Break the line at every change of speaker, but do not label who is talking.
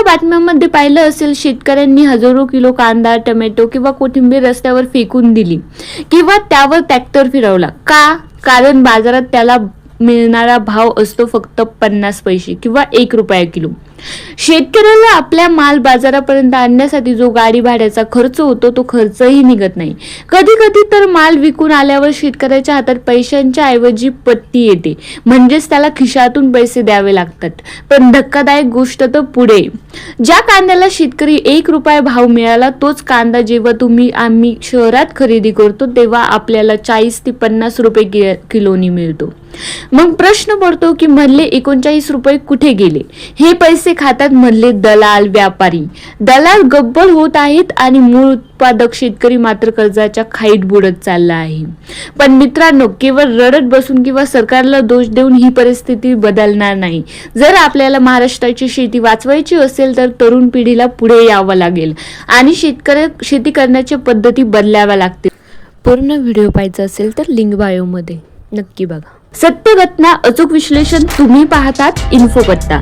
बातम्यांमध्ये पाहिलं असेल, शेतकऱ्यांनी हजारो किलो कांदा, टोमॅटो किंवा कोथिंबीर रस्त्यावर फेकून दिली किंवा त्यावर ट्रॅक्टर फिरवला. का? कारण बाजारात त्याला मिळणारा भाव असतो फक्त 50 पैसे किंवा 1 रुपया किलो. शेतकऱ्याला आपल्या माल बाजारापर्यंत आणण्यासाठी जो गाडी भाड्याचा खर्च होतो तो खर्चही निघत नाही. कधी कधी तर माल विकून आल्यावर शेतकऱ्याच्या हातात पैशांच्या ऐवजी पट्टी येते, म्हणजेच त्याला खिशातून पैसे द्यावे लागतात. पण धक्कादायक गोष्ट तर पुढे, ज्या कांद्याला शेतकरी 1 रुपया भाव मिळाला तोच कांदा जेव्हा आम्ही शहरात खरेदी करतो तेव्हा आपल्याला 40 ते 50 रुपये किलोनी मिळतो. मग प्रश्न पडतो की मधले 39 रुपये कुठे गेले? हे पैसे खातात मधले दलाल, व्यापारी. दलाल गब्बल होत आहेत आणि मूळ उत्पादक शेतकरी मात्र कर्जाच्या खाईत बुडत चालला आहे. पण मित्रांनो, केवळ रडत बसून किंवा सरकारला दोष देऊन ही परिस्थिती बदलणार नाही. जर आपल्याला महाराष्ट्राची शेती वाचवायची असेल तर तरुण पिढीला पुढे यावं लागेल आणि शेती करण्याच्या पद्धती बदलाव्या लागतील. पूर्ण व्हिडिओ पाहायचा असेल तर लिंक बायोमध्ये नक्की बघा. सत्य घटना, अचूक विश्लेषण. तुम्ही पाहतात इन्फो पत्ता.